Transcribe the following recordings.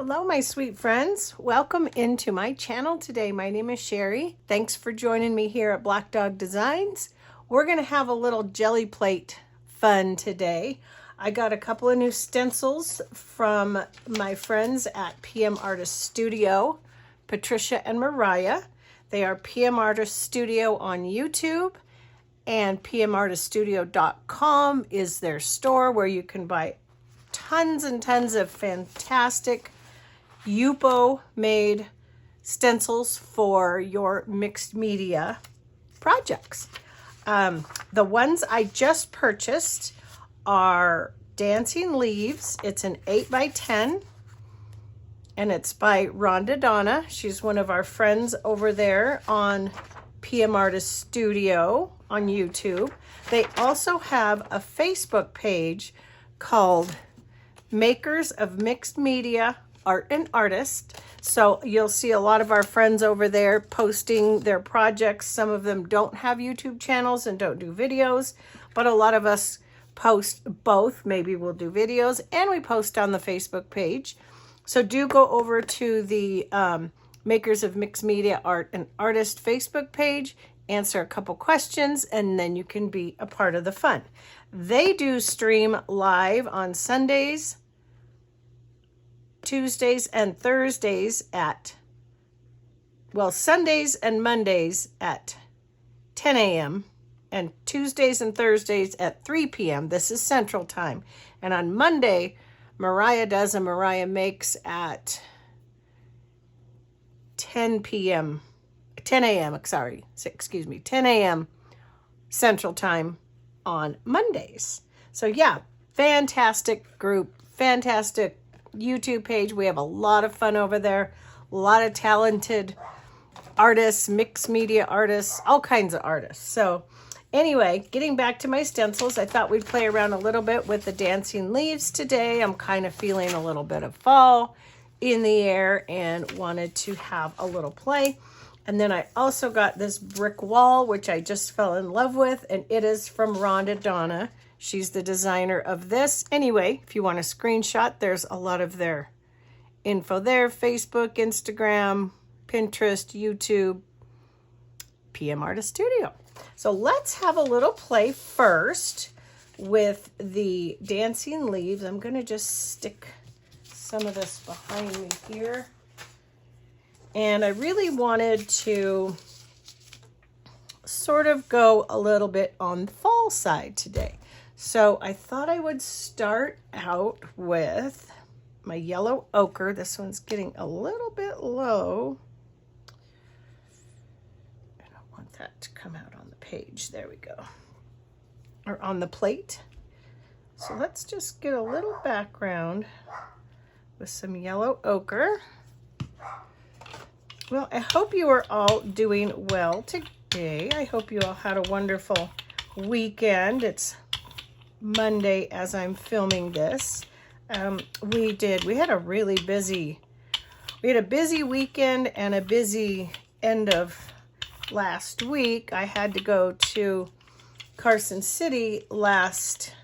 Hello, my sweet friends. Welcome into my channel today. My name is Sherry. Thanks for joining me here at Black Dog Designs. We're going to have a little jelly plate fun today. I got a couple of new stencils from my friends at P.M Artist Studio, Patricia and Mariah. They are P.M Artist Studio on YouTube, and pmartiststudio.com is their store where you can buy tons and tons of fantastic Yupo made stencils for your mixed media projects. The ones I just purchased are Dancing Leaves. It's an 8x10 and it's by Rhonda Donna. She's one of our friends over there on PM Artist Studio on YouTube. They also have a Facebook page called Makers of Mixed Media Art and Artist. So you'll see a lot of our friends over there posting their projects. Some of them don't have YouTube channels and don't do videos, but a lot of us post both. Maybe we'll do videos and we post on the Facebook page. So do go over to the Makers of Mixed Media Art and Artist Facebook page, answer a couple questions, and then you can be a part of the fun. They do stream live on Sundays, Tuesdays, and Thursdays at, well, Sundays and Mondays at 10 a.m. and Tuesdays and Thursdays at 3 p.m. This is Central Time. And on Monday, Mariah does a Mariah Makes at 10 a.m. Central Time on Mondays. So yeah, fantastic group, fantastic YouTube page. We have a lot of fun over there. A lot of talented artists, mixed media artists, all kinds of artists. So anyway, getting back to my stencils, I thought we'd play around a little bit with the Dancing Leaves today. I'm kind of feeling a little bit of fall in the air and wanted to have a little play. And then I also got this brick wall, which I just fell in love with, and it is from Rhonda Donna. She's the designer of this. Anyway, if you want a screenshot, there's a lot of their info there. Facebook, Instagram, Pinterest, YouTube, PM Artist Studio. So let's have a little play first with the Dancing Leaves. I'm going to just stick some of this behind me here. And I really wanted to sort of go a little bit on the fall side today. So I thought I would start out with my yellow ochre. This one's getting a little bit low. I don't want that to come out on the page. There we go. Or on the plate. So let's just get a little background with some yellow ochre. Well, I hope you are all doing well today. I hope you all had a wonderful weekend. It's Monday as I'm filming this. We had a busy weekend and a busy end of last week. I had to go to Carson City last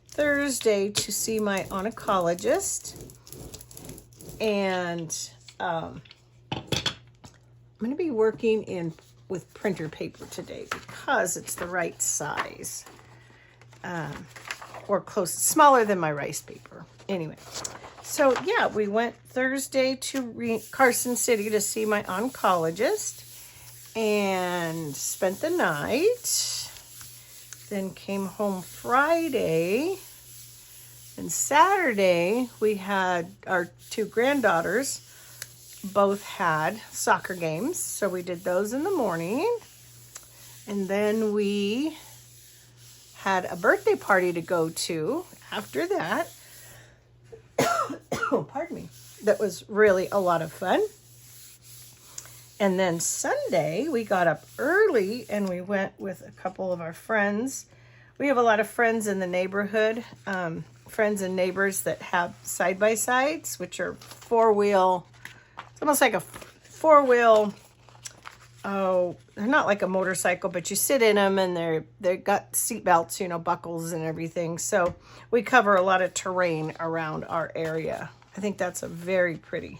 Thursday to see my oncologist, and I'm going to be working with printer paper today because it's the right size, or close, smaller than my rice paper. Anyway, so yeah, we went Thursday to Carson City to see my oncologist and spent the night. Then came home Friday, and Saturday we had our two granddaughters both had soccer games, so we did those in the morning, and then we had a birthday party to go to after that. Pardon me. That was really a lot of fun. And then Sunday we got up early and we went with a couple of our friends. We have a lot of friends in the neighborhood, friends and neighbors that have side-by-sides, which are four-wheel. It's almost like a four-wheel, they're not like a motorcycle, but you sit in them and they've got seat belts, buckles and everything. So we cover a lot of terrain around our area. I think that's a very pretty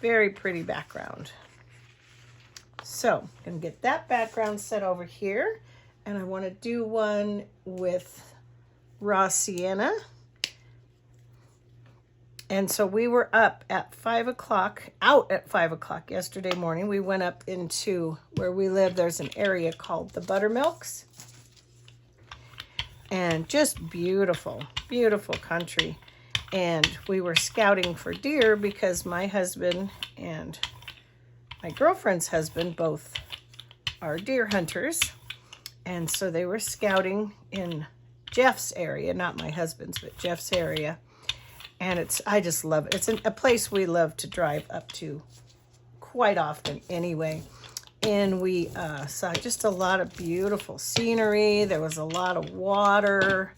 background. So I'm going to get that background set over here, and I want to do one with raw sienna. And so we were up at 5 o'clock, out at 5 o'clock yesterday morning. We went up into where we live. There's an area called the Buttermilks. And just beautiful, beautiful country. And we were scouting for deer because my husband and my girlfriend's husband both are deer hunters. And so they were scouting in Jeff's area, not my husband's, but Jeff's area. And I just love it. It's a place we love to drive up to quite often anyway. And we saw just a lot of beautiful scenery. There was a lot of water.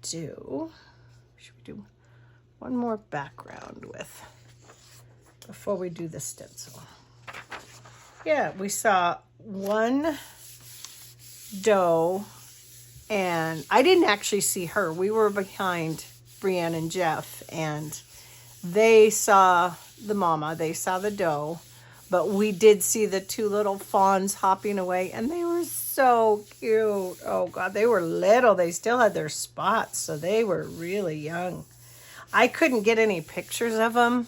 Should we do one more background before we do the stencil? Yeah, we saw one doe. And I didn't actually see her. We were behind Brienne and Jeff, and they saw the mama, they saw the doe, but we did see the two little fawns hopping away, and they were so cute. Oh God, they were little. They still had their spots, so they were really young. I couldn't get any pictures of them.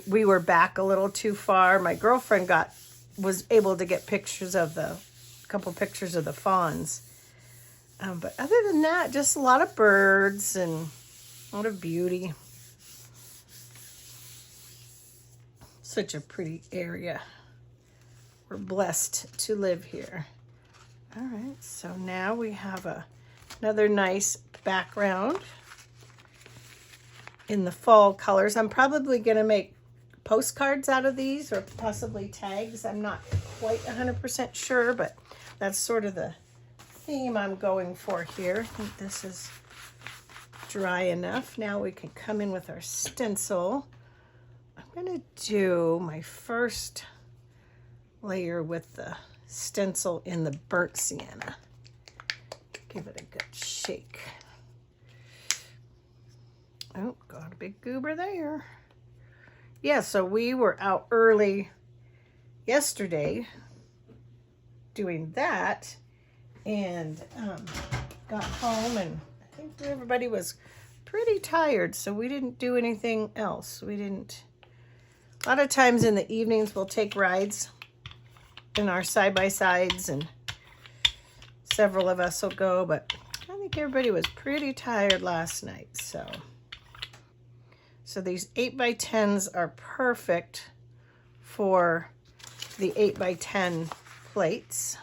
We were back a little too far. My girlfriend was able to get a couple pictures of the fawns. But other than that, just a lot of birds and a lot of beauty. Such a pretty area. We're blessed to live here. All right, so now we have another nice background in the fall colors. I'm probably going to make postcards out of these, or possibly tags. I'm not quite 100% sure, but that's sort of the theme I'm going for here. I think this is dry enough. Now we can come in with our stencil. I'm going to do my first layer with the stencil in the burnt sienna. Give it a good shake. Oh, got a big goober there. Yeah, so we were out early yesterday doing that, and got home, and I think everybody was pretty tired, so we didn't do anything else. A lot of times in the evenings we'll take rides in our side-by-sides, and several of us will go, but I think everybody was pretty tired last night. So these 8x10s are perfect for the 8x10 plates,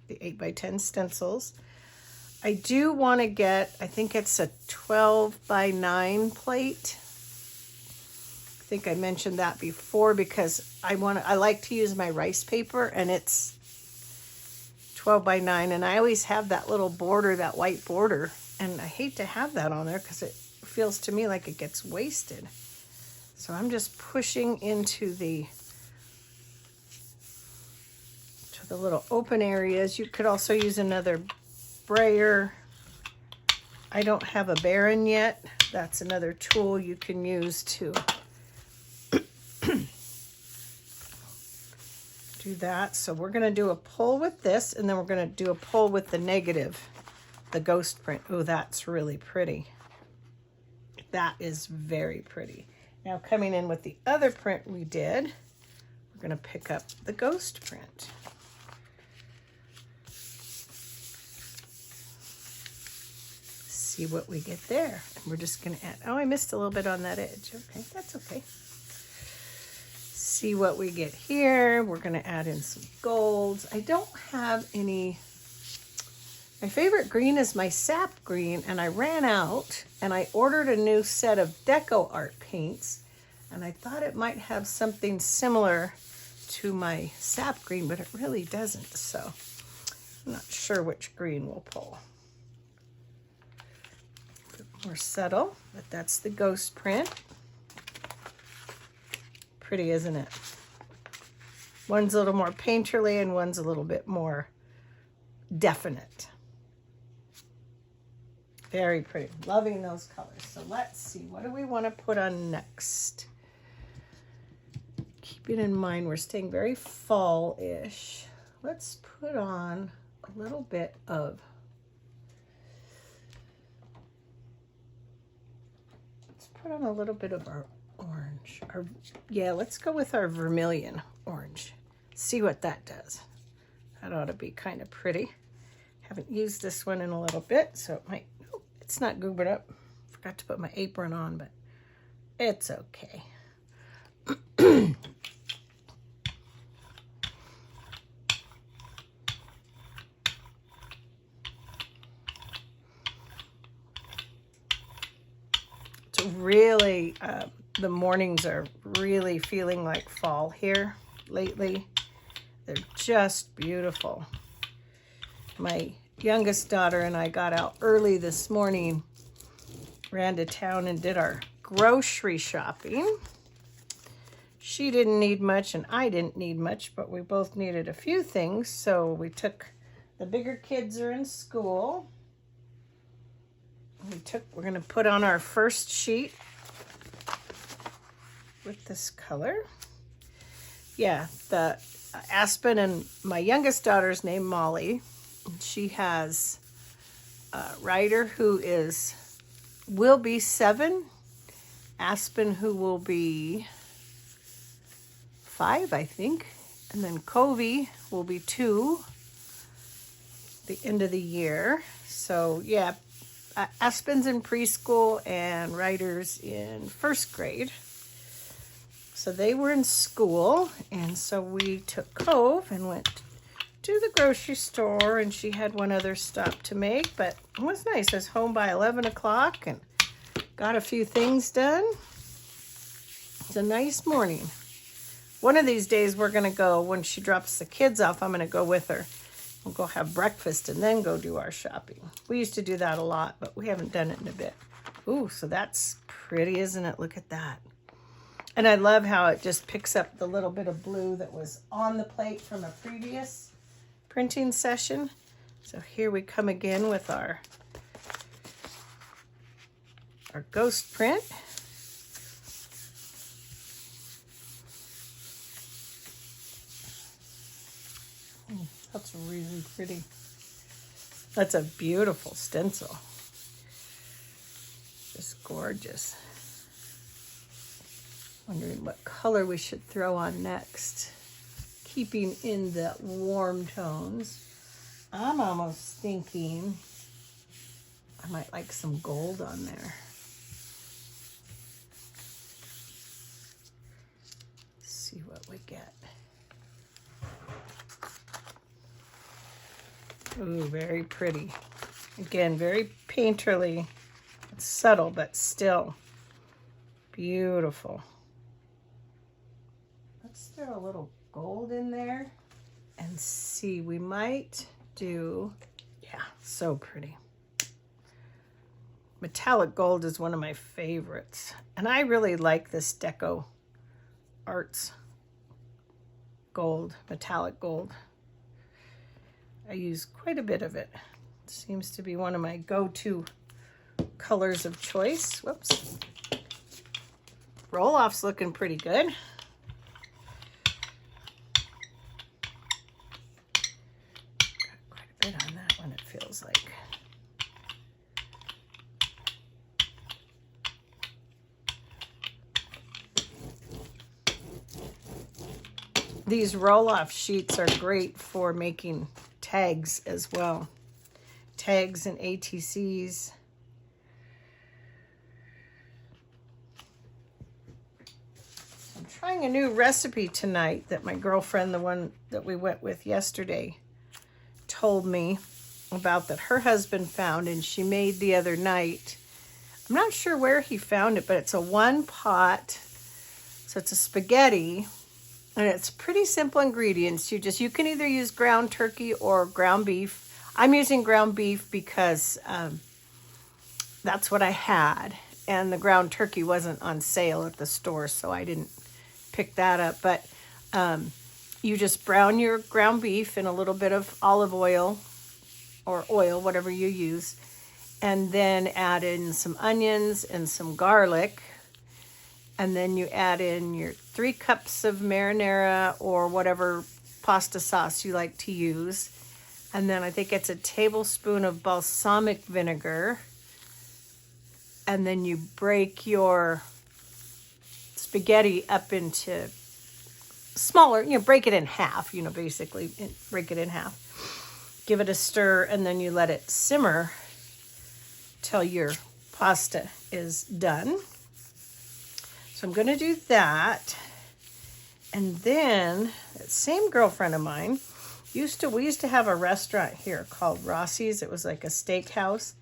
the 8x10 stencils. I do want to get, I think it's a 12x9 plate. I think I mentioned that before because I like to use my rice paper, and it's 12x9, and I always have that little border, that white border, and I hate to have that on there because it feels to me like it gets wasted. So I'm just pushing into the little open areas. You could also use another brayer. I don't have a Baron yet. That's another tool you can use to do that. So we're going to do a pull with this, and then we're going to do a pull with the negative, the ghost print. Oh, that's really pretty. That is very pretty. Now coming in with the other print we did, we're going to pick up the ghost print. See what we get there. And we're just going to add, oh, I missed a little bit on that edge. Okay, that's okay. See what we get here. We're going to add in some golds. I don't have any. My favorite green is my sap green, and I ran out, and I ordered a new set of Deco Art paints, and I thought it might have something similar to my sap green, but it really doesn't, so I'm not sure which green we'll pull. A bit more subtle, but that's the ghost print. Pretty, isn't it? One's a little more painterly and one's a little bit more definite. Very pretty. Loving those colors. So let's see. What do we want to put on next? Keeping in mind we're staying very fall-ish. Let's put on a little bit of... Put on a little bit of our orange. Yeah, let's go with our vermilion orange. See what that does. That ought to be kind of pretty. Haven't used this one in a little bit, so it might... Oh, it's not goobered up. Forgot to put my apron on, but it's okay. Really, the mornings are really feeling like fall here lately. They're just beautiful. My youngest daughter and I got out early this morning, ran to town and did our grocery shopping. She didn't need much and I didn't need much, but we both needed a few things. So we took, the bigger kids are in school. We're going to put on our first sheet with this color. Yeah, the Aspen, and my youngest daughter's named Molly. She has Ryder, who will be 7. Aspen, who will be 5, I think. And then Covey will be 2 the end of the year. So yeah, Aspen's in preschool and Ryder's in 1st grade. So they were in school, and so we took Cove and went to the grocery store, and she had one other stop to make, but it was nice. I was home by 11 o'clock and got a few things done. It's a nice morning. One of these days we're going to go, when she drops the kids off, I'm going to go with her. We'll go have breakfast and then go do our shopping. We used to do that a lot, but we haven't done it in a bit. Ooh, so that's pretty, isn't it? Look at that. And I love how it just picks up the little bit of blue that was on the plate from a previous printing session. So here we come again with our ghost print. That's really pretty. That's a beautiful stencil. Just gorgeous. Wondering what color we should throw on next. Keeping in the warm tones. I'm almost thinking I might like some gold on there. Let's see what we get. Ooh, very pretty. Again, very painterly. It's subtle, but still beautiful. Let's throw a little gold in there and see. We might do, yeah, so pretty. Metallic gold is one of my favorites. And I really like this Deco Arts gold, metallic gold. I use quite a bit of it. It seems to be one of my go-to colors of choice. Whoops. Roll-off's looking pretty good. Got quite a bit on that one, it feels like. These roll-off sheets are great for making tags as well. Tags and ATCs. I'm trying a new recipe tonight that my girlfriend, the one that we went with yesterday, told me about, that her husband found and she made the other night. I'm not sure where he found it, but it's a 1-pot. So it's a spaghetti. And it's pretty simple ingredients. You can either use ground turkey or ground beef. I'm using ground beef because that's what I had. And the ground turkey wasn't on sale at the store, so I didn't pick that up. But you just brown your ground beef in a little bit of olive oil or oil, whatever you use. and then add in some onions and some garlic. And then you add in your 3 cups of marinara or whatever pasta sauce you like to use. And then I think it's a tablespoon of balsamic vinegar. And then you break your spaghetti up into smaller, break it in half, basically break it in half. Give it a stir, and then you let it simmer till your pasta is done. So I'm going to do that. And then that same girlfriend of mine we used to have a restaurant here called Rossi's. It was like a steakhouse.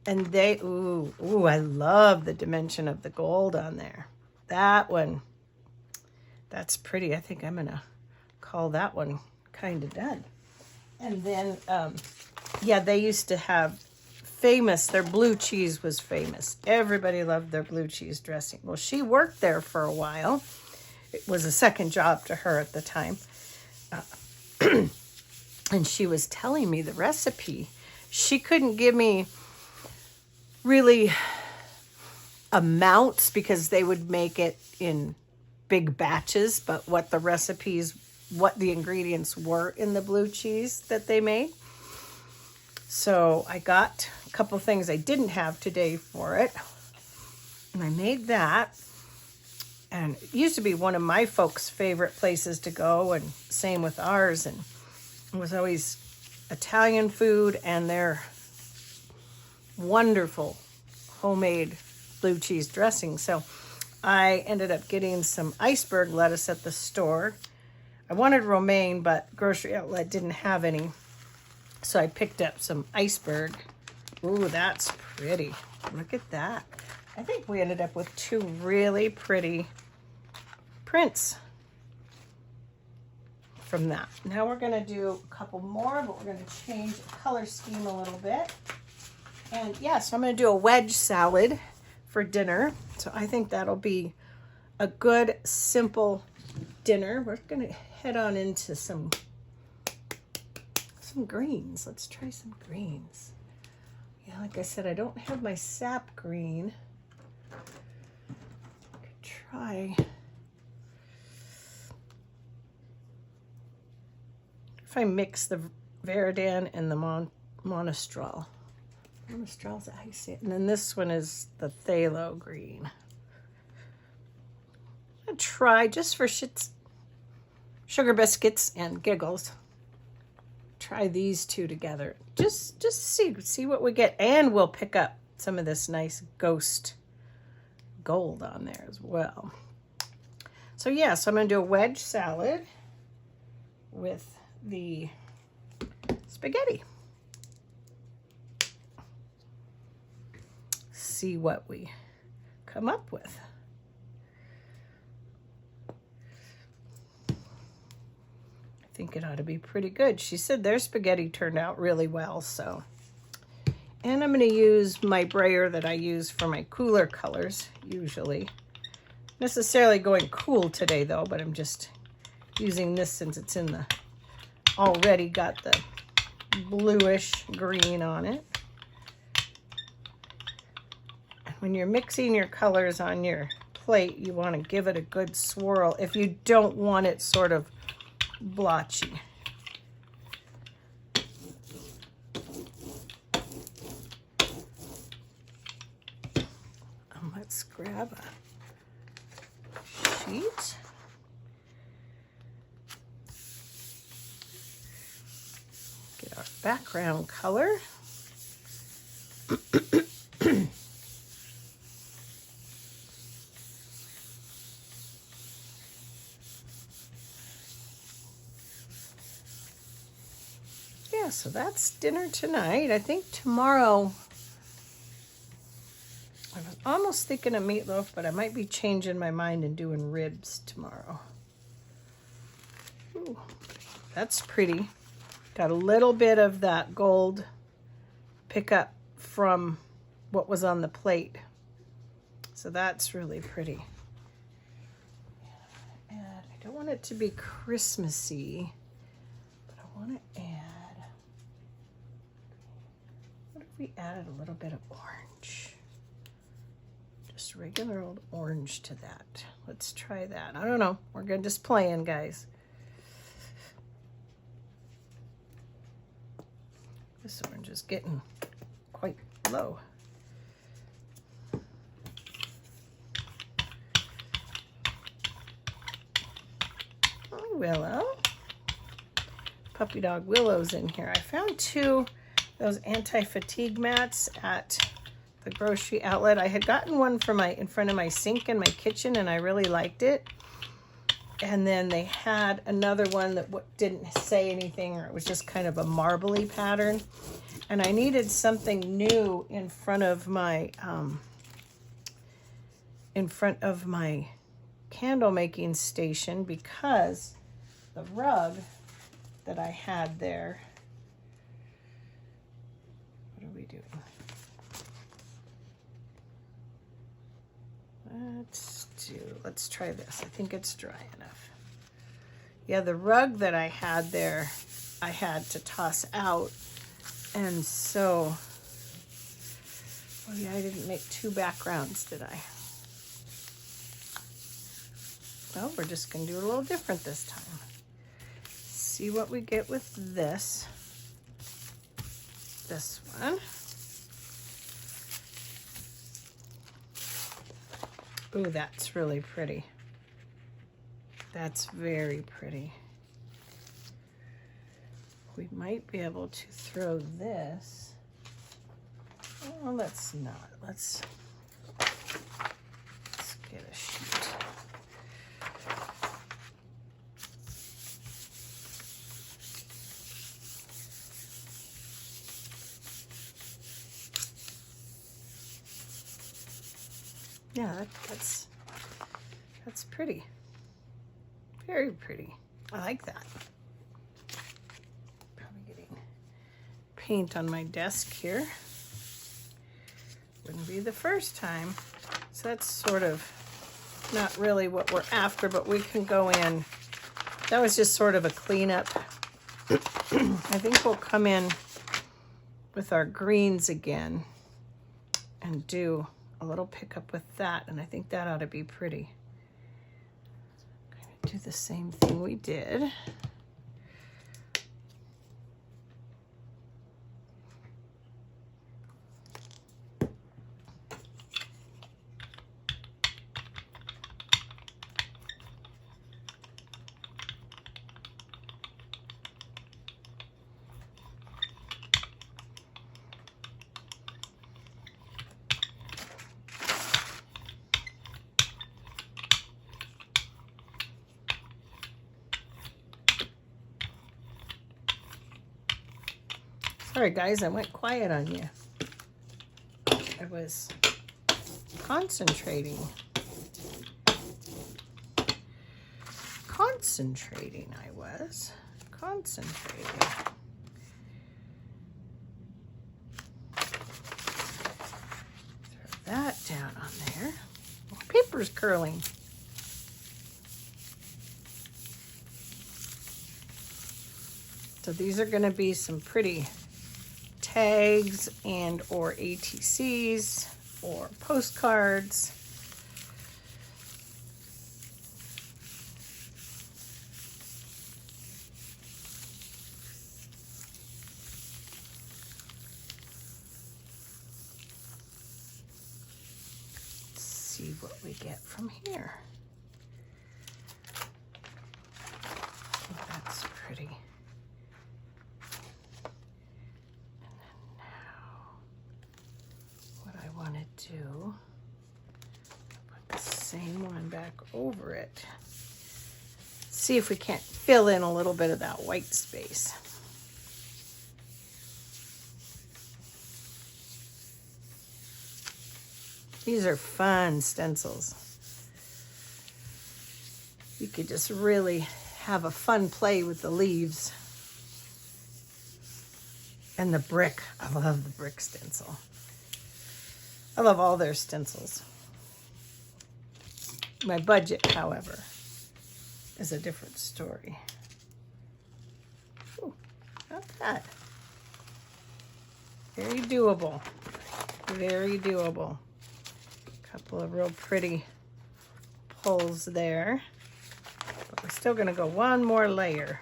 And they, I love the dimension of the gold on there. That one, that's pretty. I think I'm going to call that one kind of done. And then, they used to have their blue cheese was famous. Everybody loved their blue cheese dressing. Well, she worked there for a while. It was a second job to her at the time. And she was telling me the recipe. She couldn't give me really amounts because they would make it in big batches, but what the ingredients were in the blue cheese that they made. So I got a couple things I didn't have today for it. And I made that. And it used to be one of my folks' favorite places to go, and same with ours. And it was always Italian food and their wonderful homemade blue cheese dressing. So I ended up getting some iceberg lettuce at the store. I wanted romaine, but grocery outlet didn't have any. So I picked up some iceberg. Ooh, that's pretty. Look at that. I think we ended up with 2 really pretty prints from that. Now we're going to do a couple more, but we're going to change the color scheme a little bit. And so I'm going to do a wedge salad for dinner. So I think that'll be a good, simple dinner. We're going to head on into some greens. Let's try some greens. Yeah, like I said, I don't have my sap green. I could try. If I mix the Veridan and the Monastral. Monastral's how you say it. And then this one is the phthalo green. I'm going to try just for shits, sugar biscuits and giggles. Try these 2 together. Just see what we get. And we'll pick up some of this nice ghost gold on there as well. So so I'm going to do a wedge salad with the spaghetti. See what we come up with. I think it ought to be pretty good. She said their spaghetti turned out really well, so. And I'm going to use my brayer that I use for my cooler colors, usually. Necessarily going cool today, though, but I'm just using this since it's in the, already got the bluish green on it. When you're mixing your colors on your plate, you want to give it a good swirl if you don't want it sort of blotchy. Let's grab a sheet. Get our background color. So that's dinner tonight. I think tomorrow, I was almost thinking of meatloaf, but I might be changing my mind and doing ribs tomorrow. Ooh, that's pretty. Got a little bit of that gold pickup from what was on the plate. So that's really pretty. And I don't want it to be Christmassy, but I want to add, We added a little bit of orange. Just regular old orange to that. Let's try that. I don't know. We're good just playing, guys. This orange is getting quite low. Oh, Willow. Puppy dog Willow's in here. I found two those anti-fatigue mats at the grocery outlet. I had gotten one for in front of my sink in my kitchen, and I really liked it. And then they had another one that didn't say anything, or it was just kind of a marbly pattern. And I needed something new in front of my candle making station, because the rug that I had there. What are we doing? Let's try this. I think it's dry enough. Yeah, the rug that I had there, I had to toss out. And so, oh yeah, I didn't make two backgrounds, did I? Well, we're just gonna do it a little different this time. See what we get with this one. Ooh, that's really pretty. That's very pretty. We might be able to throw this. Oh, let's not. Let's get a sheet. Yeah, that's pretty. Very pretty. I like that. Probably getting paint on my desk here. Wouldn't be the first time. So that's sort of not really what we're after, but we can go in. That was just sort of a cleanup. I think we'll come in with our greens again and do a little pickup with that, and I think that ought to be pretty. Do the same thing we did. Sorry guys, I went quiet on you. I was concentrating. I was concentrating. Throw that down on there. My paper's curling. So these are going to be some pretty tags and or ATCs or postcards. Let's see what we get from here. Oh, that's pretty. Do put the same one back over it. See if we can't fill in a little bit of that white space. These are fun stencils. You could just really have a fun play with the leaves. And the brick. I love the brick stencil. I love all their stencils. My budget, however, is a different story. Ooh, not bad. Very doable. Very doable. A couple of real pretty pulls there. But we're still going to go one more layer.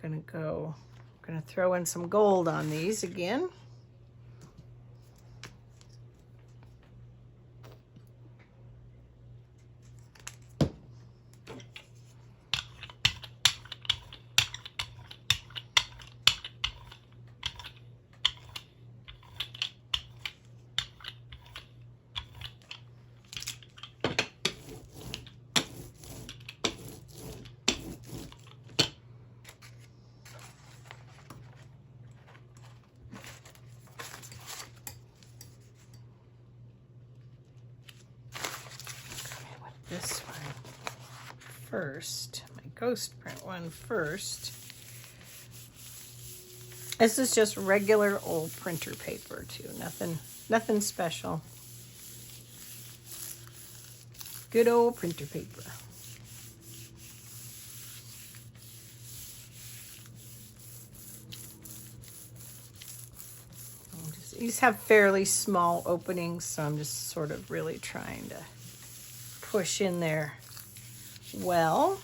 I'm going to throw in some gold on these again. This one first, my ghost print one first. This is just regular old printer paper too, nothing special. Good old printer paper. These have fairly small openings, so I'm just sort of really trying to push in there well.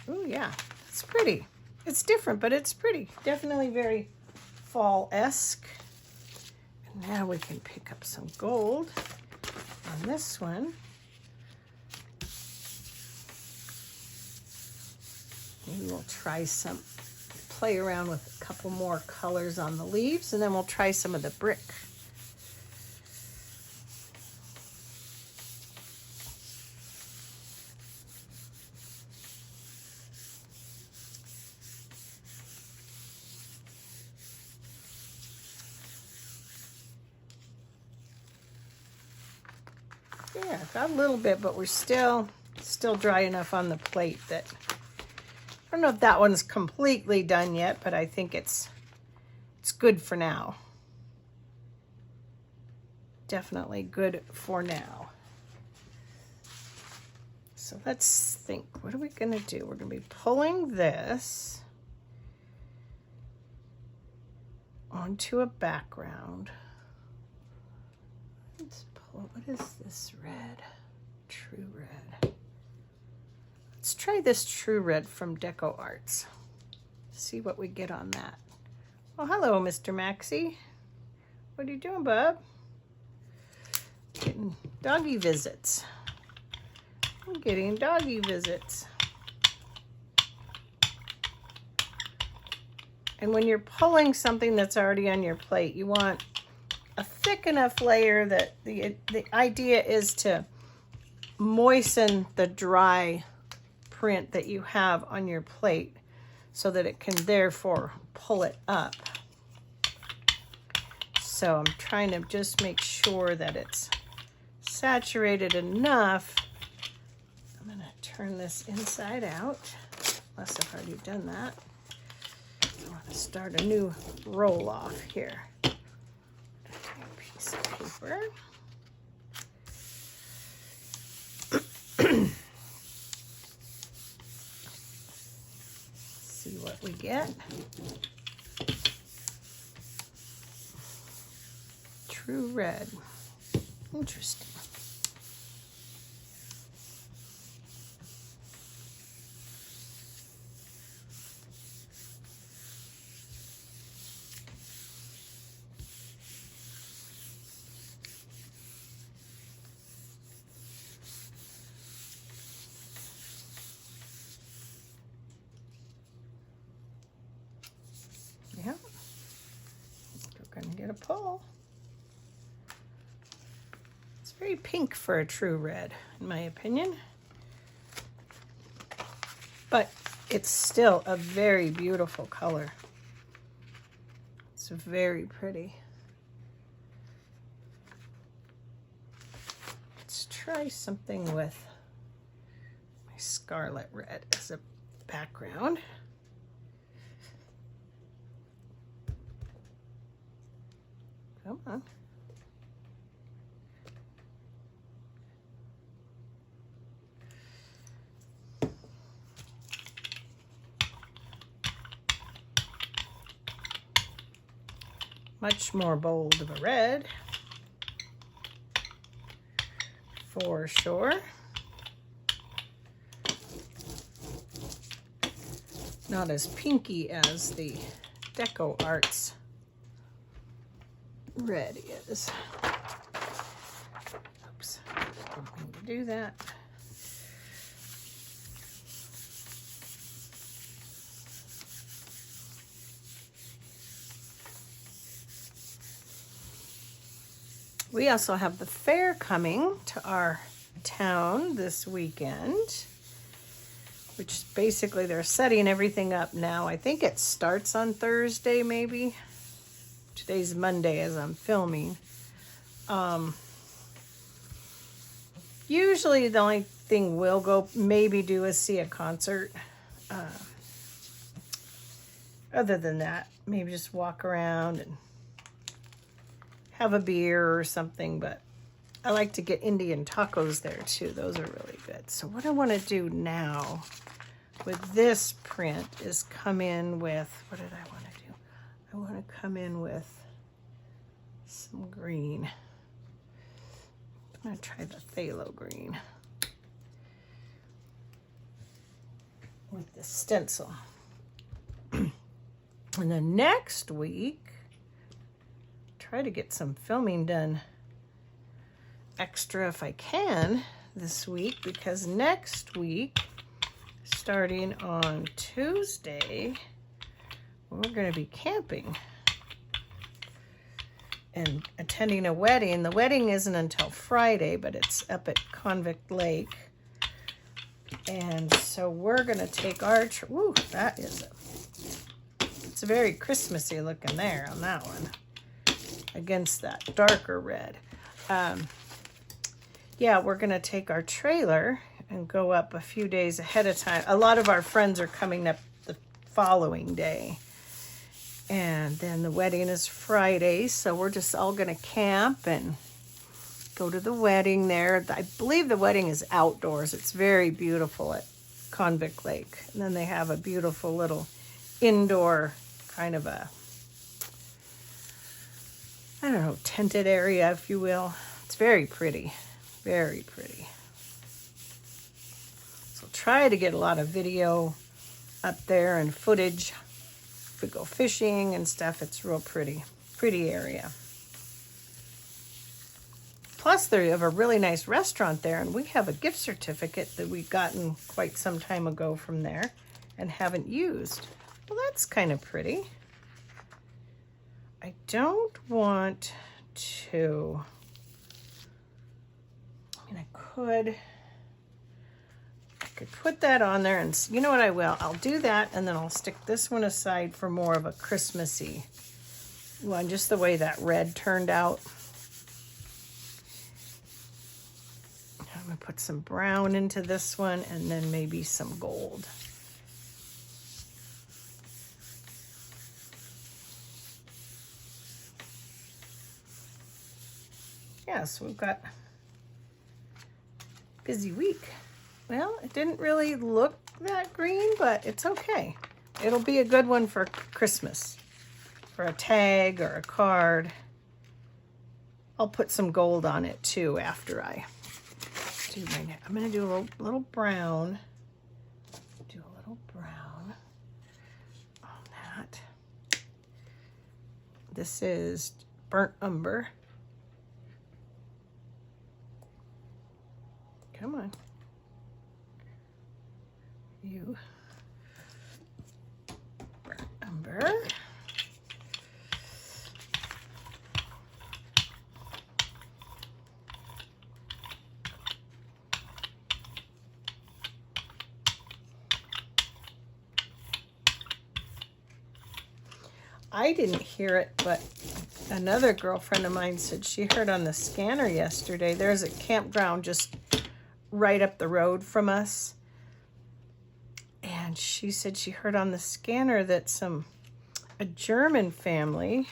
Oh yeah, it's pretty. It's different, but it's pretty. Definitely very fall-esque. And now we can pick up some gold on this one. Maybe we'll try play around with a couple more colors on the leaves, and then we'll try some of the brick. Yeah, got a little bit, but we're still dry enough on the plate that I don't know if that one's completely done yet, but I think it's good for now. Definitely good for now. So let's think, what are we gonna do? We're gonna be pulling this onto a background. Let's pull, what is this red? True red. Let's try this True Red from Deco Arts. See what we get on that. Oh, hello, Mr. Maxie. What are you doing, bub? Getting doggy visits. I'm getting doggy visits. And when you're pulling something that's already on your plate, you want a thick enough layer that the idea is to moisten the dry print that you have on your plate so that it can therefore pull it up. So I'm trying to just make sure that it's saturated enough. I'm going to turn this inside out, unless I've already done that. I want to start a new roll off here. A piece of paper. See what we get. True red. Interesting. Yeah, we're gonna get a pull. It's very pink for a true red, in my opinion, but it's still a very beautiful color. It's very pretty. Let's try something with my scarlet red as a background. Come on. Much more bold of a red, for sure. Not as pinky as the Deco Arts red is. Oops, didn't mean to do that. We also have the fair coming to our town this weekend, which basically they're setting everything up now. I think it starts on Thursday, maybe. Today's Monday as I'm filming. Usually the only thing we'll go maybe do is see a concert. Other than that, maybe just walk around and have a beer or something, but I like to get Indian tacos there too. Those are really good. So what I want to do now with this print is come in with, what did I want to do? I want to come in with some green. I'm going to try the phthalo green with the stencil. And then next week, try to get some filming done extra if I can this week, because next week, starting on Tuesday, we're going to be camping and attending a wedding. The wedding isn't until Friday, but it's up at Convict Lake. And so we're going to take our, ooh, that is it's very Christmassy looking there on that one against that darker red. Yeah, we're going to take our trailer and go up a few days ahead of time. A lot of our friends are coming up the following day. And then the wedding is Friday, so we're just all going to camp and go to the wedding there. I believe the wedding is outdoors. It's very beautiful at Convict Lake. And then they have a beautiful little indoor kind of a, I don't know, tented area, if you will. It's very pretty. Very pretty. So try to get a lot of video up there and footage. If we go fishing and stuff, it's real pretty. Pretty area. Plus, they have a really nice restaurant there, and we have a gift certificate that we've gotten quite some time ago from there and haven't used. Well, that's kind of pretty. I don't want to... I could put that on there, and you know what I will? I'll do that, and then I'll stick this one aside for more of a Christmassy one, just the way that red turned out. I'm going to put some brown into this one, and then maybe some gold. Yeah, so we've got busy week. Well, it didn't really look that green, but it's okay. It'll be a good one for Christmas, for a tag or a card. I'll put some gold on it too after I do my neck. I'm going to do a little brown. Do a little brown on that. This is burnt umber. Come on. You. Burnt umber. I didn't hear it, but another girlfriend of mine said she heard on the scanner yesterday. There's a campground just right up the road from us. And she said she heard on the scanner that a German family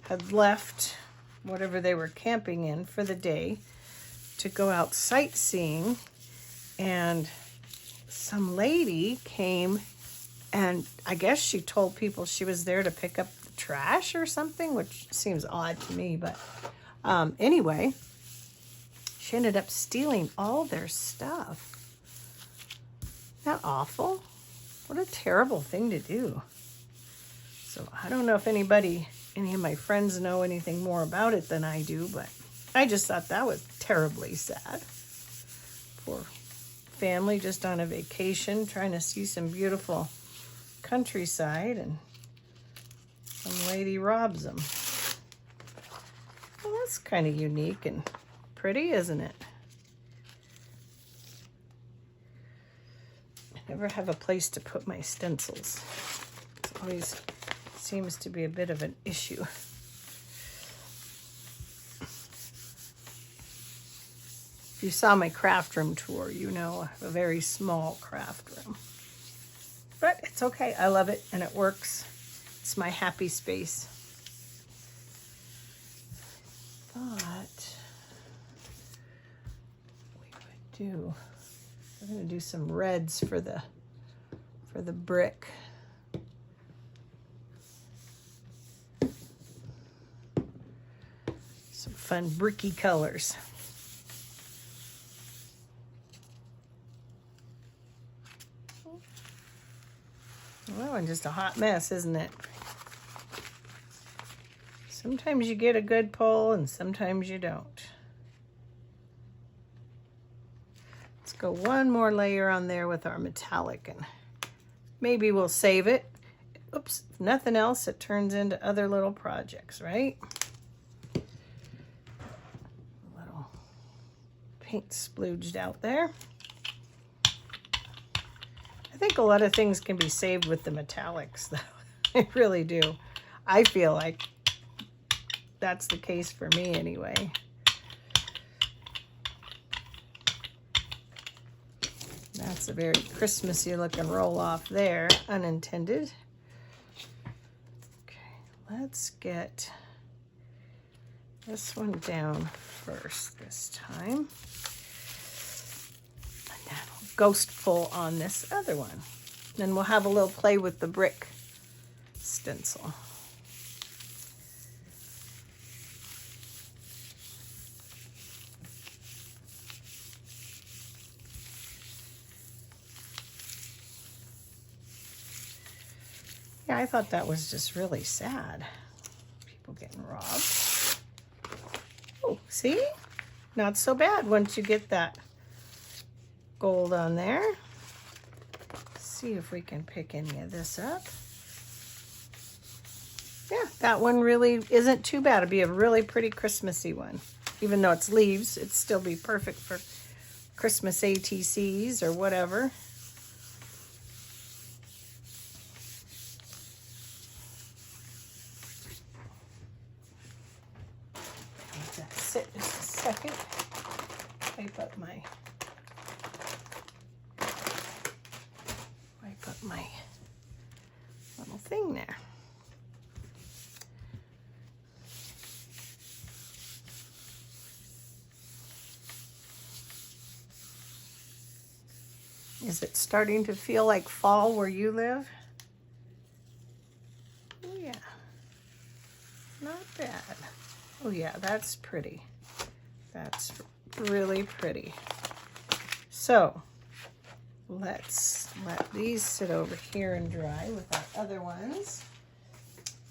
had left whatever they were camping in for the day to go out sightseeing. And some lady came And I guess she told people she was there to pick up the trash or something, which seems odd to me. But anyway, she ended up stealing all their stuff. Isn't that awful? What a terrible thing to do. So I don't know if any of my friends know anything more about it than I do, but I just thought that was terribly sad. Poor family just on a vacation trying to see some beautiful countryside, and some lady robs them. Well, that's kind of unique and pretty, isn't it? I never have a place to put my stencils. It always seems to be a bit of an issue. If you saw my craft room tour, you know I have a very small craft room. But it's okay. I love it and it works. It's my happy space. Thought we would we're going to do some reds for the brick. Some fun bricky colors. That one's just a hot mess, isn't it? Sometimes you get a good pull and sometimes you don't. Let's go one more layer on there with our metallic, and maybe we'll save it. Oops, if nothing else, it turns into other little projects, right? A little paint splooged out there. I think a lot of things can be saved with the metallics, though. I really do. I feel like that's the case for me anyway. That's a very Christmassy looking roll off there, unintended. Okay, let's get this one down first this time. Ghost pull on this other one. Then we'll have a little play with the brick stencil. Yeah, I thought that was just really sad. People getting robbed. Oh, see? Not so bad once you get that gold on there. Let's see if we can pick any of this up. Yeah, that one really isn't too bad. It'd be a really pretty Christmassy one. Even though it's leaves, it'd still be perfect for Christmas ATCs or whatever. Let that sit just a second. Wipe up my little thing there. Is it starting to feel like fall where you live? Oh yeah, not bad. Oh yeah, that's pretty. That's really pretty. So let's let these sit over here and dry with our other ones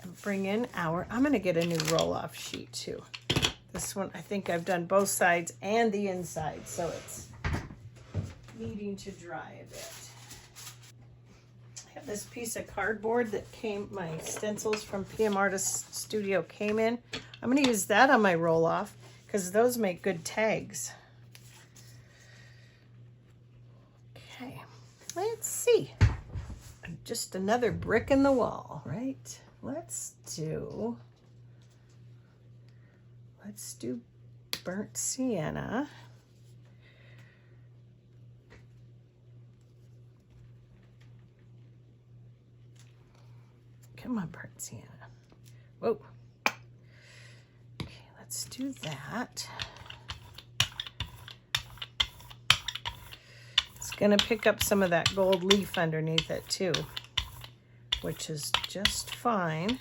and bring in our, I'm gonna get a new roll-off sheet too. This one, I think I've done both sides and the inside, so it's needing to dry a bit. I have this piece of cardboard that my stencils from P.M Artist Studio came in. I'm gonna use that on my roll-off because those make good tags. Okay, let's see. Just another brick in the wall, right? Let's do burnt sienna. Come on, burnt sienna. Whoa. Okay, let's do that. It's gonna pick up some of that gold leaf underneath it too. which is just fine.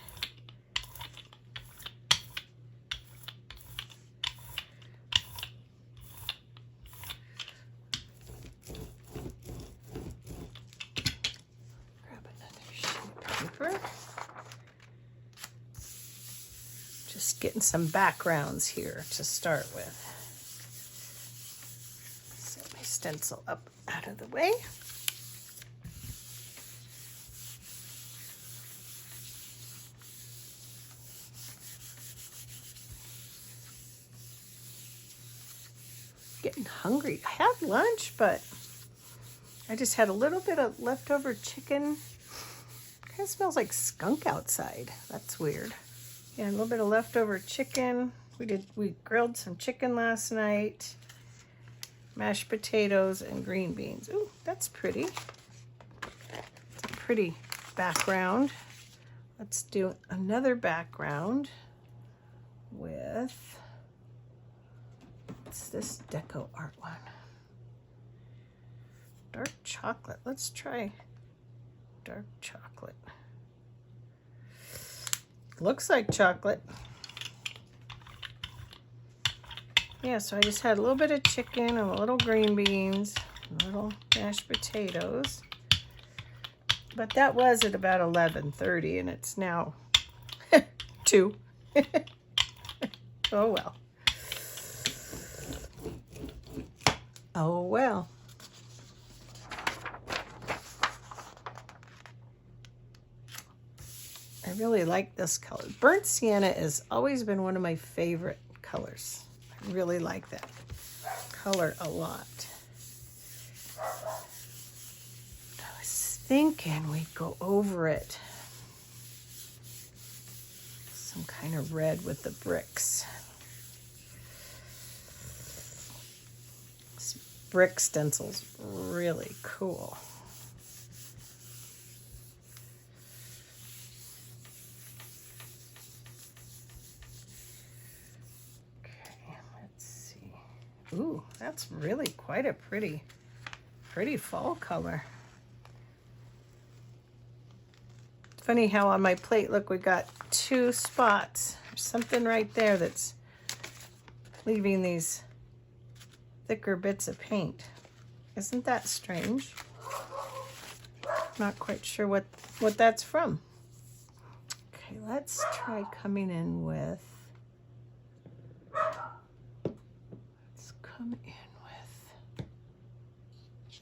Grab another sheet of paper. Just getting some backgrounds here to start with. Set my stencil up out of the way. Getting hungry. I had lunch, but I just had a little bit of leftover chicken. Kind of smells like skunk outside. That's weird. Yeah, a little bit of leftover chicken. We grilled some chicken last night. Mashed potatoes and green beans. Ooh, that's pretty. It's a pretty background. Let's do another background with, what's this deco art one? Dark chocolate. Let's try dark chocolate. Looks like chocolate. Yeah, so I just had a little bit of chicken and a little green beans, a little mashed potatoes. But that was at about 11:30 and it's now 2. Oh well. Oh well. I really like this color. Burnt sienna has always been one of my favorite colors. I really like that color a lot. I was thinking we'd go over it. Some kind of red with the bricks. This brick stencil's really cool. Ooh, that's really quite a pretty fall color. Funny how on my plate, look, we got 2 spots. There's something right there that's leaving these thicker bits of paint. Isn't that strange? Not quite sure what that's from. Okay, let's try coming in with,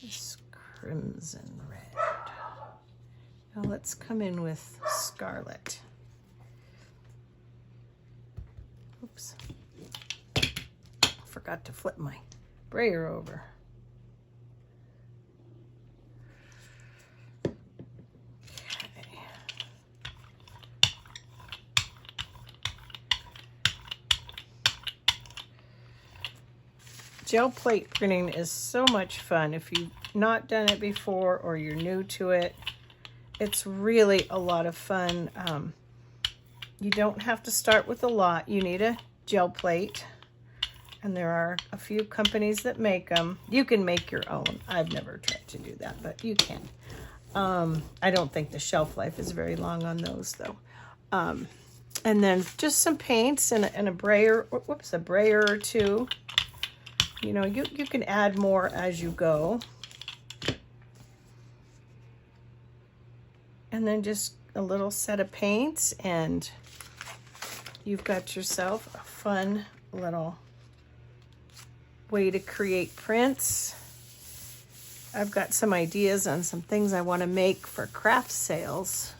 this crimson red. Now let's come in with scarlet. Oops. Forgot to flip my brayer over. Gel plate printing is so much fun. If you've not done it before or you're new to it, it's really a lot of fun. You don't have to start with a lot. You need a gel plate, and there are a few companies that make them. You can make your own. I've never tried to do that, but you can. I don't think the shelf life is very long on those though. And then just some paints and a brayer, whoops, a brayer or two. You know, you can add more as you go. And then just a little set of paints and you've got yourself a fun little way to create prints. I've got some ideas on some things I want to make for craft sales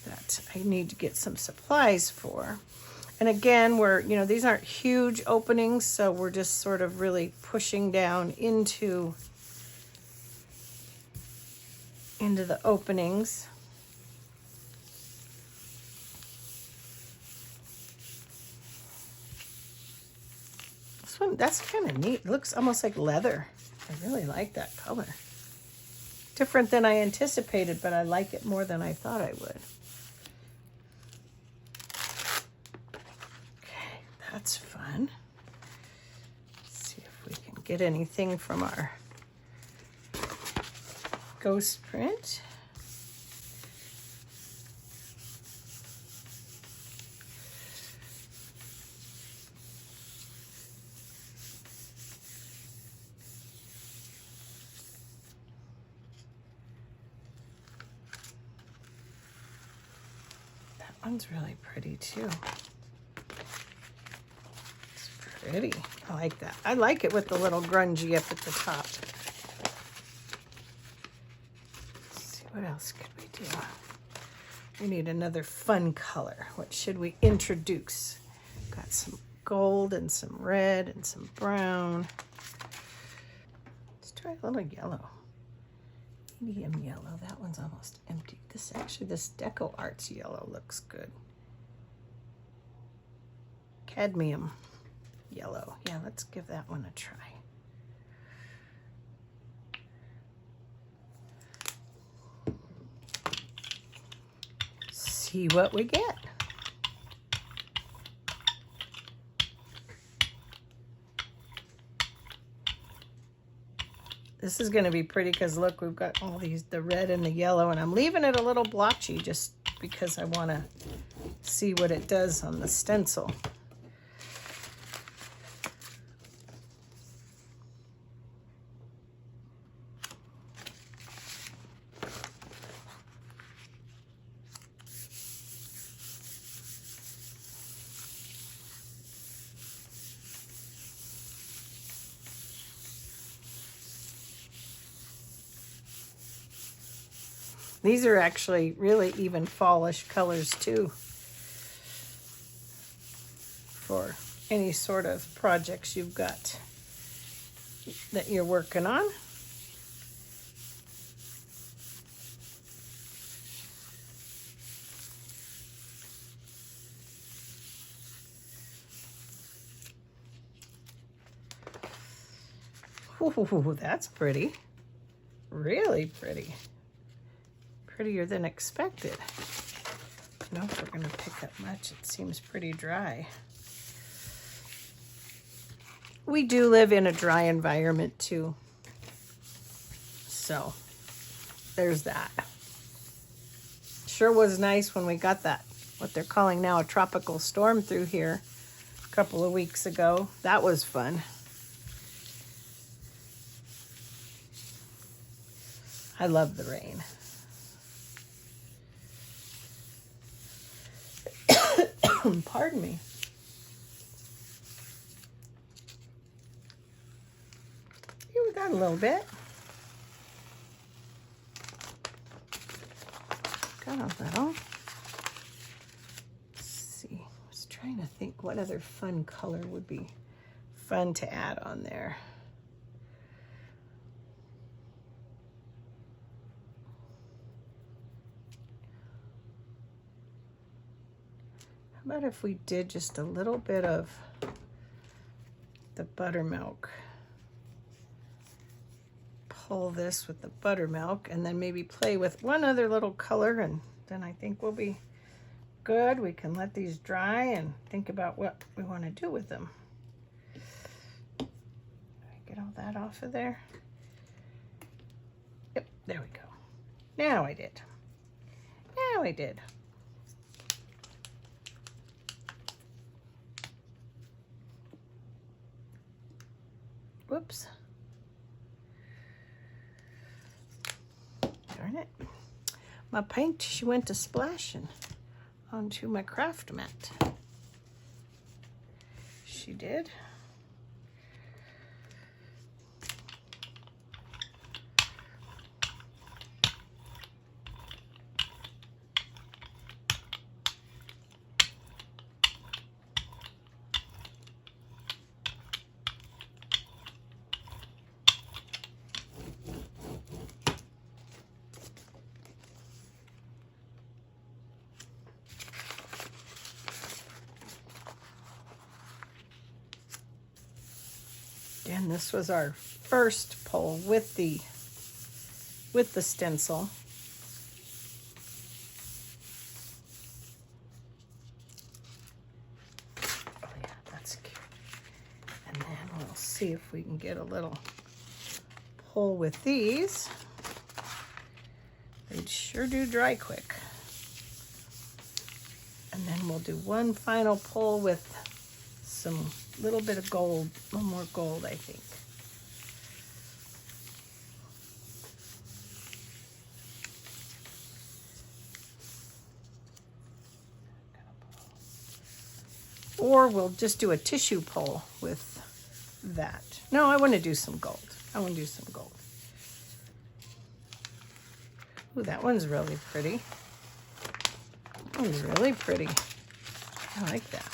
that I need to get some supplies for. And again, these aren't huge openings, so we're just sort of really pushing down into the openings. This one, that's kind of neat. It looks almost like leather. I really like that color. Different than I anticipated, but I like it more than I thought I would. That's fun. Let's see if we can get anything from our ghost print. one's really pretty too. It's pretty. I like that. I like it with the little grungy up at the top. Let's see, what else could we do? We need another fun color. What should we introduce? Got some gold and some red and some brown. Let's try a little yellow. Medium yellow. That one's almost empty. This Deco Arts yellow looks good. Cadmium yellow. Yeah, let's give that one a try. See what we get. This is going to be pretty because look, we've got all these, the red and the yellow, and I'm leaving it a little blotchy just because I want to see what it does on the stencil. These are actually really even fallish colors too for any sort of projects you've got that you're working on. Ooh, that's pretty. Really pretty. Prettier than expected. I don't know if we're going to pick up much. It seems pretty dry. We do live in a dry environment too. So there's that. Sure was nice when we got that, what they're calling now a tropical storm through here a couple of weeks ago. That was fun. I love the rain. Pardon me. Here we got a little bit. Got a little. Let's see. I was trying to think what other fun color would be fun to add on there. How about if we did just a little bit of the buttermilk? Pull this with the buttermilk and then maybe play with one other little color, and then I think we'll be good. We can let these dry and think about what we want to do with them. Get all that off of there. Yep, there we go. Now I did. Now I did. Whoops. Darn it. My paint, she went to splashing onto my craft mat. She did. Again, this was our first pull with the stencil. Oh yeah, that's cute. And then we'll see if we can get a little pull with these. They sure do dry quick. And then we'll do one final pull with some little bit of gold, a little more gold, I think. Or we'll just do a tissue pull with that. No, I want to do some gold. I want to do some gold. Ooh, that one's really pretty. That one's really pretty. I like that.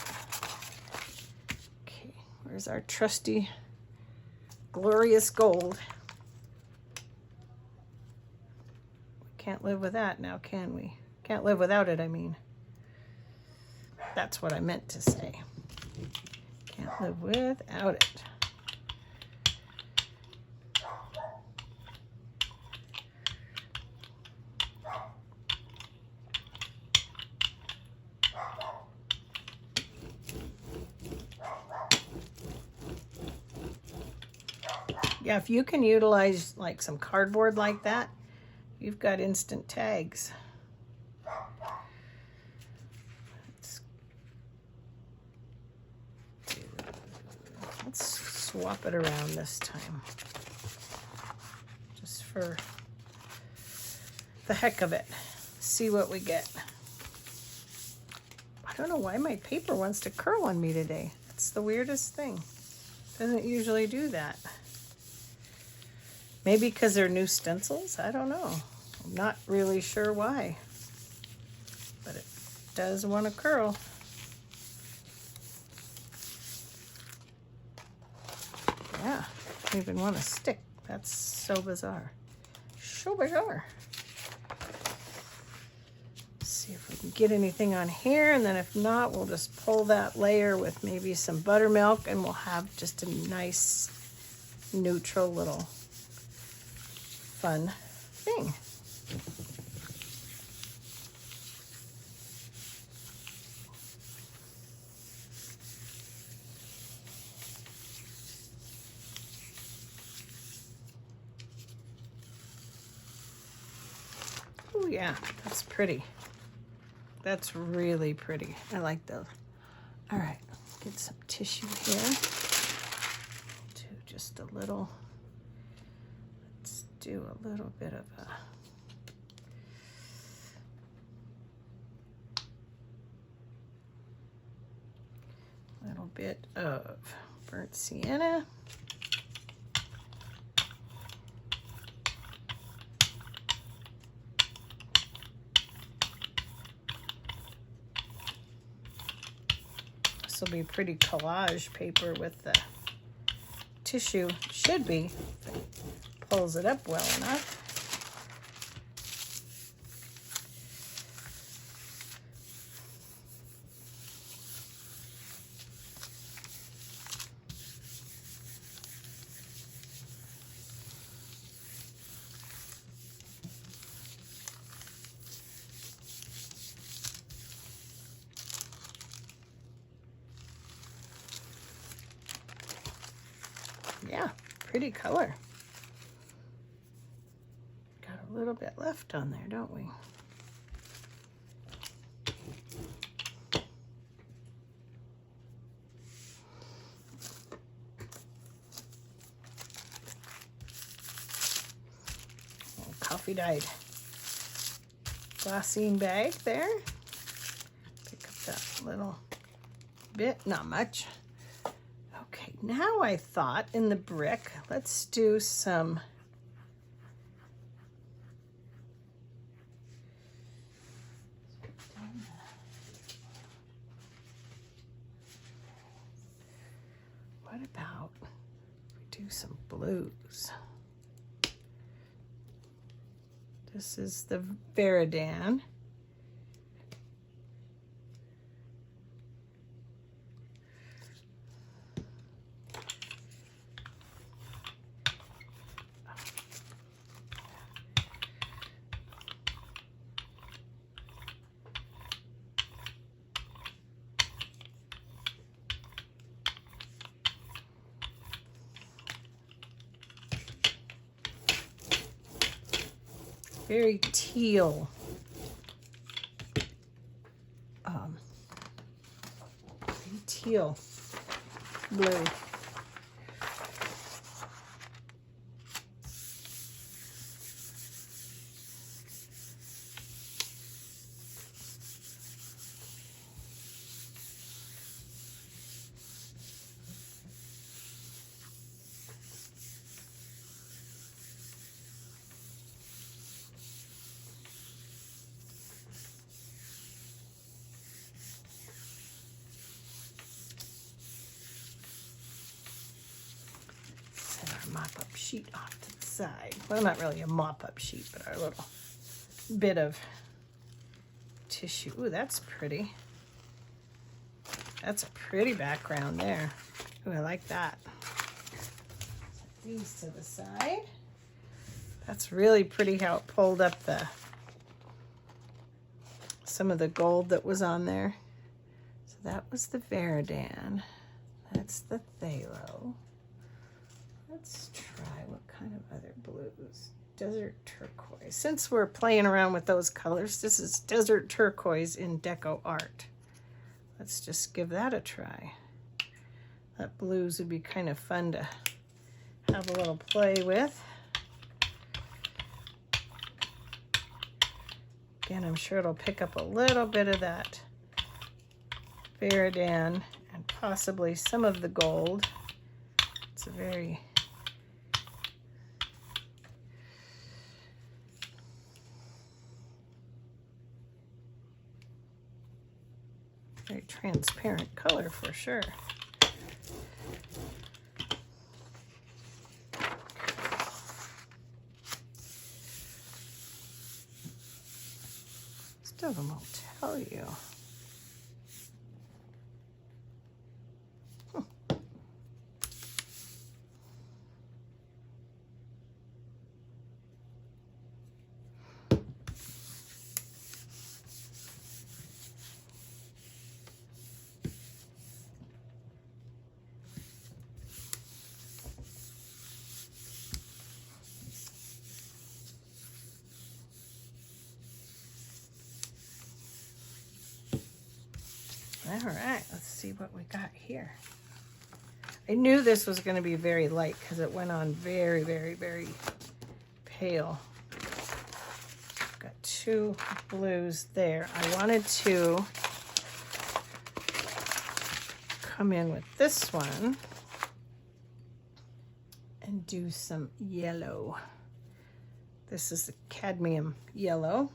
Okay, where's our trusty, glorious gold? We can't live with that now, can we? Can't live without it, I mean. That's what I meant to say. Can't live without it. Yeah, if you can utilize like some cardboard like that, you've got instant tags. Let's swap it around this time, just for the heck of it. See what we get. I don't know why my paper wants to curl on me today. That's the weirdest thing. Doesn't usually do that. Maybe because they're new stencils? I don't know. I'm not really sure why. But it does want to curl. Yeah, I don't even want to stick. That's so bizarre. So bizarre. Let's see if we can get anything on here, and then if not, we'll just pull that layer with maybe some buttermilk, and we'll have just a nice neutral little fun thing. Oh yeah, that's pretty. That's really pretty. I like those. All right, get some tissue here. Do just a little. Let's do a little bit of a. Little bit of burnt sienna. This will be pretty collage paper with the tissue. Should be. If it pulls it up well enough. Yeah, pretty color. Got a little bit left on there, don't we? Little coffee dyed glassine bag there. Pick up that little bit, not much. Okay, now I thought in the brick, let's do some what about we do some blues? This is the Veridan. Very teal. Very teal blue. mop-up sheet off to the side. Well, not really a mop-up sheet, but our little bit of tissue. Ooh, that's pretty. That's a pretty background there. Ooh, I like that. Set these to the side. That's really pretty how it pulled up some of the gold that was on there. So that was the Varadan. That's the Phthalo. Let's try what kind of other blues. Desert turquoise. Since we're playing around with those colors, this is desert turquoise in Deco Art. Let's just give that a try. That blues would be kind of fun to have a little play with. Again, I'm sure it'll pick up a little bit of that Varadan and possibly some of the gold. It's a very transparent color for sure. Most of them will tell you. All right, let's see what we got here. I knew this was going to be very light because it went on very, very, very pale. Got two blues there. I wanted to come in with this one and do some yellow. This is the cadmium yellow.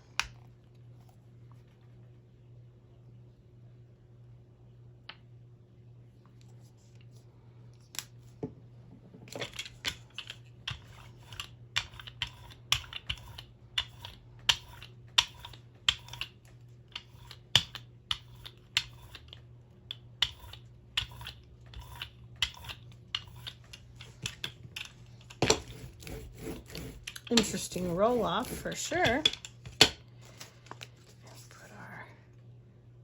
Interesting roll off for sure. Put our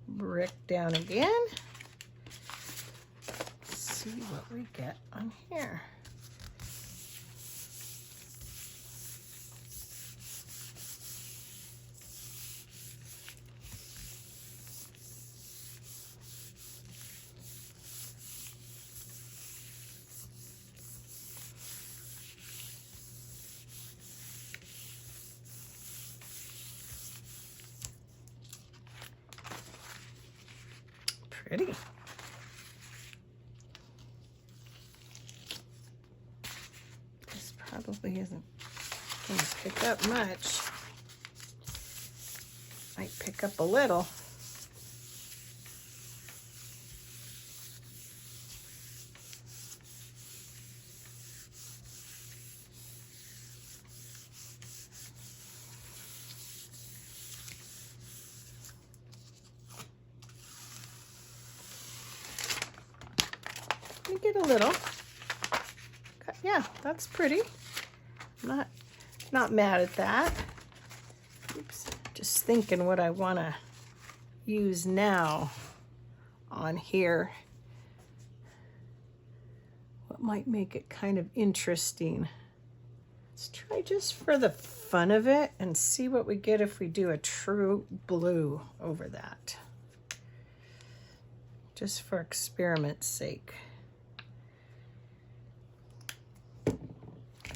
brick down again. Let's see what we get on here. Pretty. This probably isn't going to pick up much. Might pick up a little. Get a little. Yeah, that's pretty. I'm not mad at that. Oops. Just thinking what I want to use now on here. What might make it kind of interesting. Let's try just for the fun of it and see what we get if we do a true blue over that. Just for experiment's sake.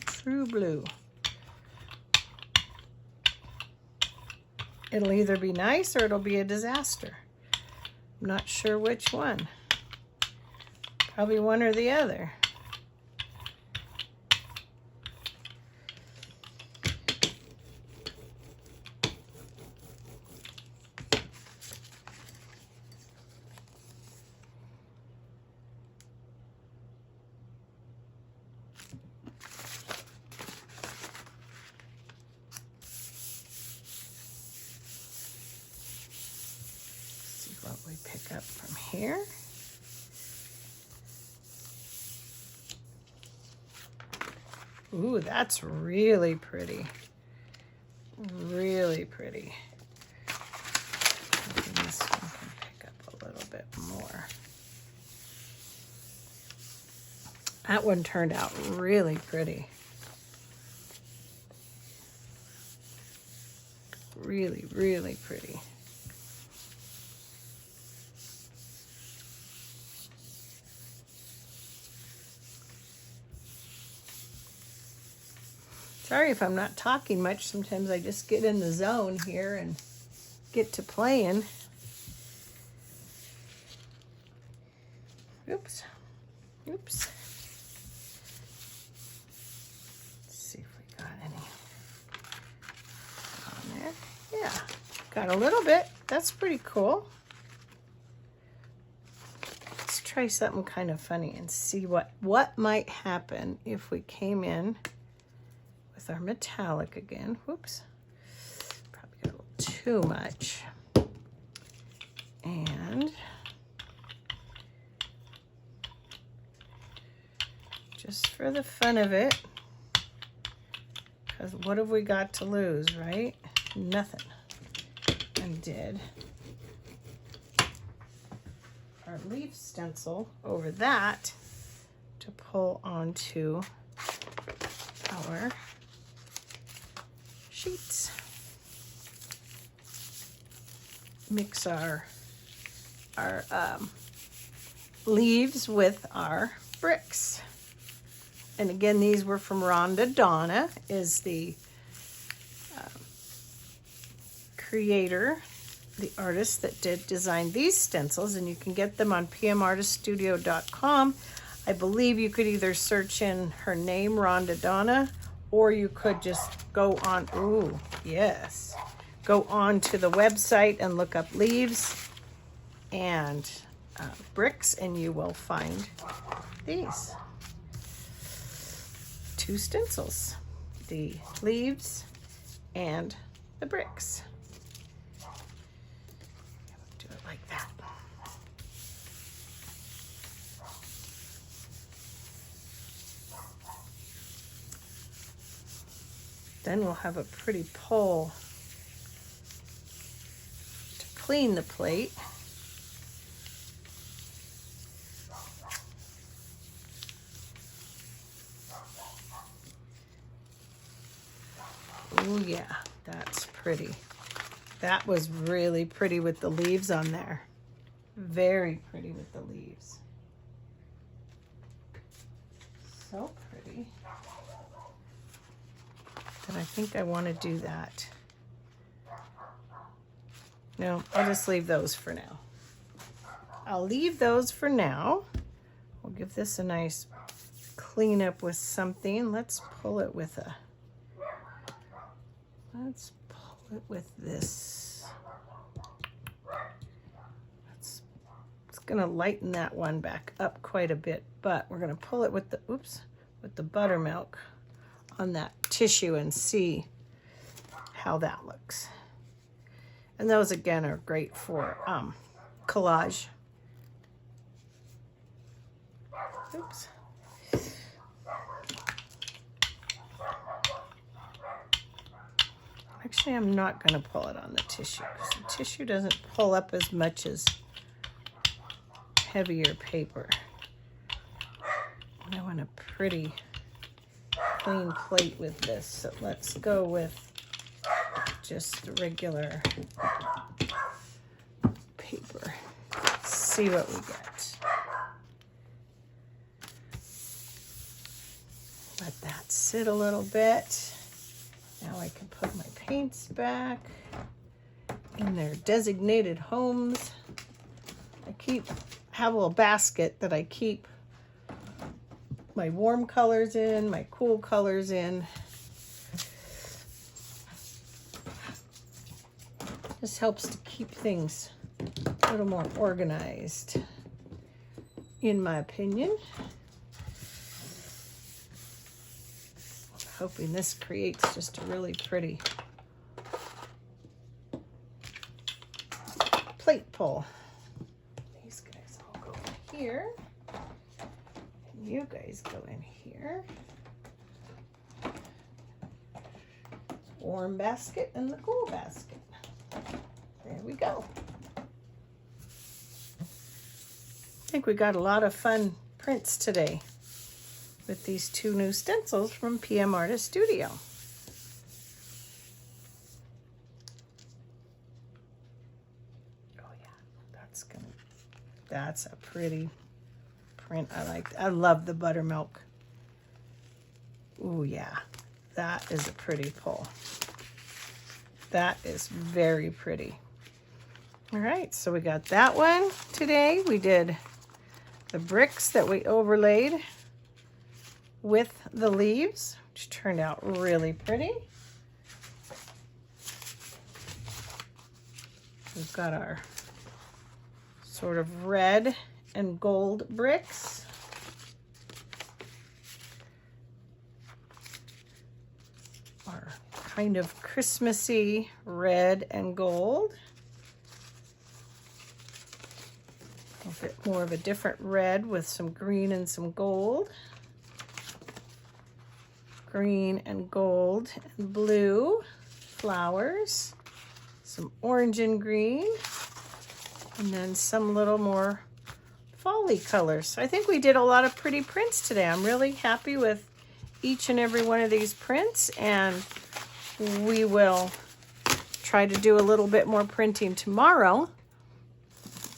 True blue. It'll either be nice or it'll be a disaster. I'm not sure which one. Probably one or the other. what we pick up from here. Ooh, that's really pretty. Really pretty. Maybe this one can pick up a little bit more. That one turned out really pretty. Really, really pretty. Sorry if I'm not talking much. Sometimes I just get in the zone here and get to playing. Oops. Oops. Let's see if we got any on there. Yeah, got a little bit. That's pretty cool. Let's try something kind of funny and see what might happen if we came in with our metallic again. Whoops, probably got a little too much. And just for the fun of it, because what have we got to lose, right? Nothing. And did our leaf stencil over that to pull onto our sheets. Mix our leaves with our bricks. And again, these were from Rhonda Donna, is the creator, the artist that did design these stencils, and you can get them on pmartiststudio.com. I believe you could either search in her name, Rhonda Donna, or you could just go on, ooh, yes, go on to the website and look up leaves and bricks, and you will find these two stencils, the leaves and the bricks. Do it like that. Then we'll have a pretty pole to clean the plate. Oh yeah, that's pretty. That was really pretty with the leaves on there. Very pretty with the leaves. So pretty. And I think I want to do that. No, I'll just leave those for now. I'll leave those for now. We'll give this a nice clean up with something. Let's pull it with a, let's pull it with this. It's gonna lighten that one back up quite a bit, but we're gonna pull it with the, oops, with the buttermilk on that tissue and see how that looks. And those again are great for collage. Oops. Actually, I'm not going to pull it on the tissue because the tissue doesn't pull up as much as heavier paper. I want a pretty clean plate with this, so let's go with just the regular paper. Let's see what we get. Let that sit a little bit. Now I can put my paints back in their designated homes. I have a little basket that I keep my warm colors in, my cool colors in. This helps to keep things a little more organized, in my opinion. Hoping this creates just a really pretty plate pull. here. And you guys go in here. Warm basket and the cool basket. There we go. I think we got a lot of fun prints today with these two new stencils from P.M Artist Studio. Oh yeah, that's a pretty print. I love the buttermilk. Oh yeah, that is a pretty pull. That is very pretty. All right, so we got that one today. We did the bricks that we overlaid with the leaves, which turned out really pretty. We've got our sort of red and gold bricks. Our kind of Christmassy red and gold. A bit more of a different red with some green and some gold. Green and gold and blue flowers. Some orange and green. And then some little more fall-y colors. So I think we did a lot of pretty prints today. I'm really happy with each and every one of these prints, and we will try to do a little bit more printing tomorrow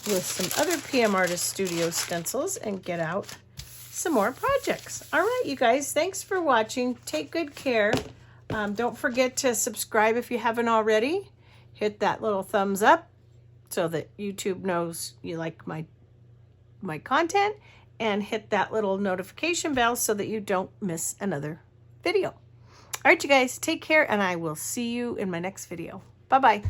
with some other P.M Artist Studio stencils and get out some more projects. All right, you guys, thanks for watching. Take good care. Don't forget to subscribe if you haven't already. Hit that little thumbs up so that YouTube knows you like my content, and hit that little notification bell so that you don't miss another video. All right, you guys, take care, and I will see you in my next video. Bye-bye.